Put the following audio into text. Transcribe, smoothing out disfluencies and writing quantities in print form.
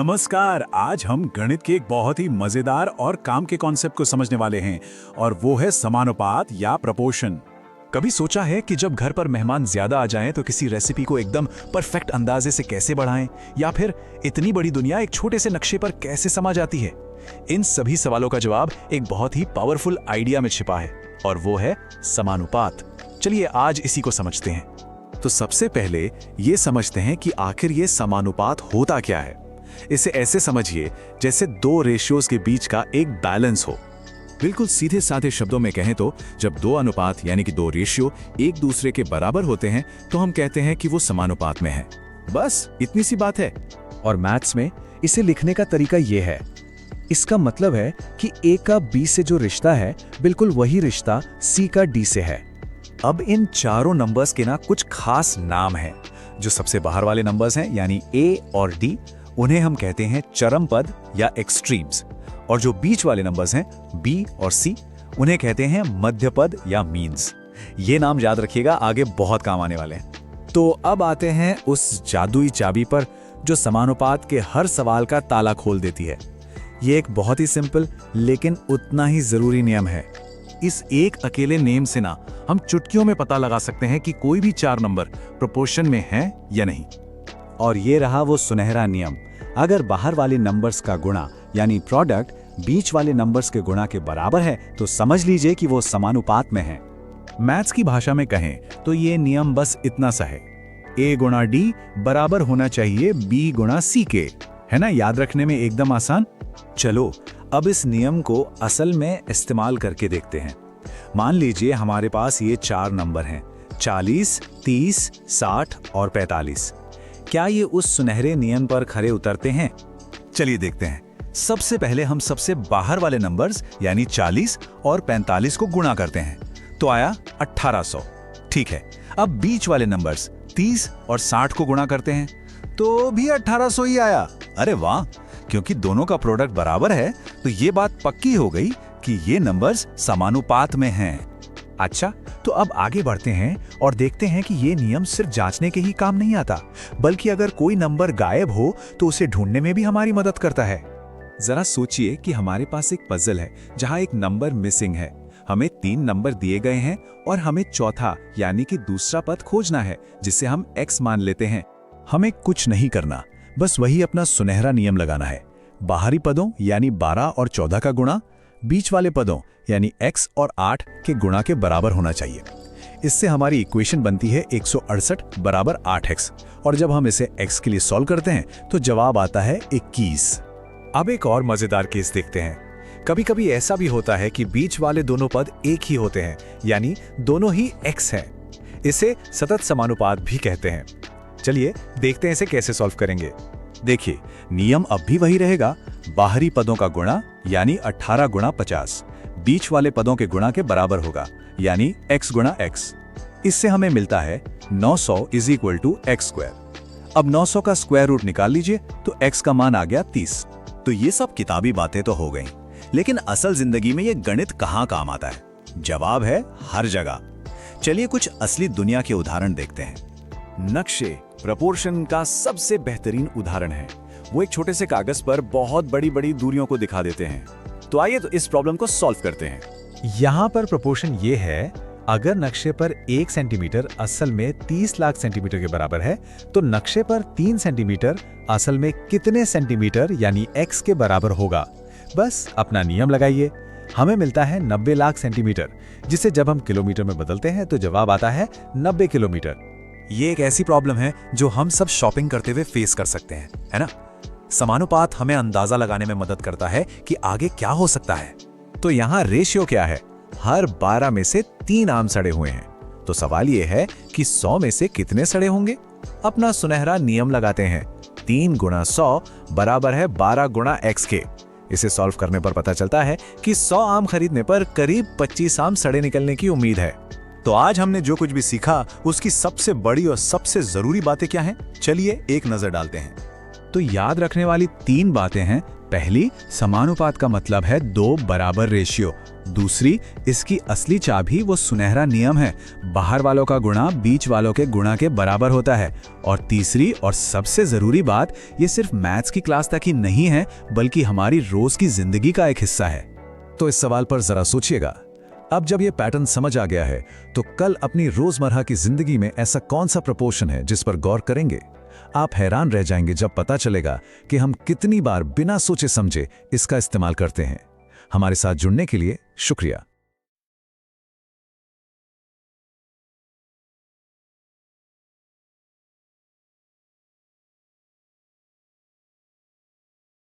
नमस्कार। आज हम गणित के एक बहुत ही मजेदार और काम के कॉन्सेप्ट को समझने वाले हैं और वो है समानुपात या प्रपोर्शन। कभी सोचा है कि जब घर पर मेहमान ज्यादा आ जाएं तो किसी रेसिपी को एकदम परफेक्ट अंदाजे से कैसे बढ़ाएं, या फिर इतनी बड़ी दुनिया एक छोटे से नक्शे पर कैसे समा जाती है? इन सभी सवालों का जवाब एक बहुत ही पावरफुल आइडिया में छिपा है और वो है समानुपात। चलिए आज इसी को समझते हैं। तो सबसे पहले ये समझते हैं कि आखिर ये समानुपात होता क्या है। इसे ऐसे समझिए जैसे दो रेशियोज के बीच का एक बैलेंस हो। बिल्कुल सीधे साधे शब्दों में कहें तो जब दो अनुपात यानी कि दो रेशियो एक दूसरे के बराबर होते हैं तो हम कहते हैं कि वो समानुपात में है। बस इतनी सी बात है। और मैथ्स में इसे लिखने का तरीका ये है। इसका मतलब है कि A का B से जो रिश्ता है बिल्कुल वही रिश्ता C का D से है। अब इन चारों नंबर्स के ना कुछ खास नाम हैं। जो सबसे बाहर वाले नंबर्स हैं यानी A और D, उन्हें हम कहते हैं चरम पद या एक्सट्रीम्स, और जो बीच वाले नंबर्स हैं B और C, उन्हें कहते हैं मध्य पद या मीन्स। ये नाम याद रखिएगा, आगे बहुत काम आने वाले हैं। तो अब आते हैं उस जादुई चाबी पर जो समानुपात के हर सवाल का ताला खोल देती है। ये एक बहुत ही सिंपल लेकिन उतना ही जरूरी नियम है। इस एक अकेले नेम से ना हम चुटकियों में पता लगा सकते हैं कि कोई भी चार नंबर प्रोपोर्शन में है या नहीं। और ये रहा वो सुनहरा नियम। अगर बाहर वाले नंबर्स का गुणा यानी प्रोडक्ट बीच वाले नंबर्स के गुणा के बराबर है तो समझ लीजिए कि वो समानुपात में है। मैथ्स की भाषा में कहें तो ये नियम बस इतना सा है, A गुणा D बराबर होना चाहिए B गुणा C के। है ना, याद रखने में एकदम आसान। चलो अब इस नियम को असल में इस्तेमाल करके देखते हैं। मान लीजिए हमारे पास ये चार नंबर हैं 40, 30, 60 और 45। क्या ये उस सुनहरे नियम पर खरे उतरते हैं? चलिए देखते हैं। सबसे पहले हम सबसे बाहर वाले नंबर्स यानी 40 और 45 को गुणा करते हैं तो आया 1800। ठीक है, अब बीच वाले नंबर्स 30 और 60 को गुणा करते हैं तो भी 1800 ही आया। अरे वाह, क्योंकि दोनों का प्रोडक्ट बराबर है तो ये बात पक्की हो गई कि ये नंबर्स समानुपात में हैं। अच्छा, तो अब आगे बढ़ते हैं और देखते हैं कि ये नियम सिर्फ जांचने के ही काम नहीं आता, बल्कि अगर कोई नंबर गायब हो तो उसे ढूंढने में भी हमारी मदद करता है। जरा सोचिए कि हमारे पास एक पजल है जहां एक नंबर मिसिंग है। हमें 3 नंबर दिए गए हैं और हमें चौथा यानी कि दूसरा पद खोजना है जिसे हम x मान लेते हैं। हमें कुछ नहीं करना, बस वही अपना सुनहरा नियम लगाना है। बाहरी पदों यानी 12 और 14 का गुणा बीच वाले पदों यानी x और 8 के गुणा के बराबर होना चाहिए। इससे हमारी इक्वेशन बनती है 168 बराबर 8x, और जब हम इसे x के लिए सॉल्व करते हैं तो जवाब आता है 21। अब एक और मजेदार केस देखते हैं। कभी कभी ऐसा भी होता है कि बीच वाले दोनों पद एक ही होते हैं, यानी दोनों ही x हैं। इसे सतत समानुपात भी कहते हैं। चलिए देखते हैं इसे कैसे सॉल्व करेंगे। देखिए, नियम अब भी वही रहेगा। बाहरी पदों का गुणा यानी 18 गुणा 50 बीच वाले पदों के गुणा के बराबर होगा यानी x गुणा x। इससे हमें मिलता है 900 is equal to x square. अब 900 का स्क्वायर रूट निकाल लीजिए तो x का मान आ गया 30। तो ये सब किताबी बातें तो हो गई, लेकिन असल जिंदगी में ये गणित कहाँ काम आता है? जवाब है हर जगह। चलिए कुछ असली दुनिया के उदाहरण देखते हैं। नक्शे प्रपोर्शन का सबसे बेहतरीन उदाहरण है। वो एक छोटे से कागज पर बहुत बड़ी बड़ी दूरियों को दिखा देते हैं। तो आइए तो इस प्रॉब्लम को सॉल्व करते हैं। यहाँ पर प्रपोर्शन ये है, अगर नक्शे पर 1 सेंटीमीटर असल में 30 लाख सेंटीमीटर के बराबर है तो नक्शे पर 3 सेंटीमीटर असल में कितने सेंटीमीटर यानी x के बराबर होगा? बस अपना नियम लगाइए। हमें मिलता है 90 लाख सेंटीमीटर, जिसे जब हम किलोमीटर में बदलते हैं तो जवाब आता है 90 किलोमीटर। ये एक ऐसी प्रॉब्लम है जो हम सब शॉपिंग करते हुए फेस कर सकते हैं, है ना? समानुपात हमें अंदाजा लगाने में मदद करता है कि आगे क्या हो सकता है। तो यहाँ रेशियो क्या है? हर 12 में से 3 आम सड़े हुए हैं। तो सवाल ये है कि 100 में से कितने सड़े होंगे? अपना सुनहरा नियम लगाते हैं। 3 गुणा 100 बराबर है 12 गुणा x के। इसे सॉल्व करने पर पता चलता है कि 100 आम खरीदने पर करीब 25 आम सड़े निकलने की उम्मीद है। तो आज हमने जो कुछ भी सीखा उसकी सबसे बड़ी और सबसे जरूरी बातें क्या हैं? चलिए एक नजर डालते हैं। तो याद रखने वाली 3 बातें हैं। पहली, समानुपात का मतलब है 2 बराबर रेशियो। दूसरी, इसकी असली चाबी वो सुनहरा नियम है, बाहर वालों का गुणा बीच वालों के गुणा के बराबर होता है। और तीसरी और सबसे जरूरी बात, ये सिर्फ मैथ्स की क्लास तक ही नहीं है, बल्कि हमारी रोज की जिंदगी का एक हिस्सा है। तो इस सवाल पर जरा सोचिएगा। अब जब ये पैटर्न समझ आ गया है, तो कल अपनी रोजमर्रा की जिंदगी में ऐसा कौन सा प्रपोर्शन है जिस पर गौर करेंगे? आप हैरान रह जाएंगे जब पता चलेगा कि हम कितनी बार बिना सोचे समझे इसका इस्तेमाल करते हैं। हमारे साथ जुड़ने के लिए शुक्रिया।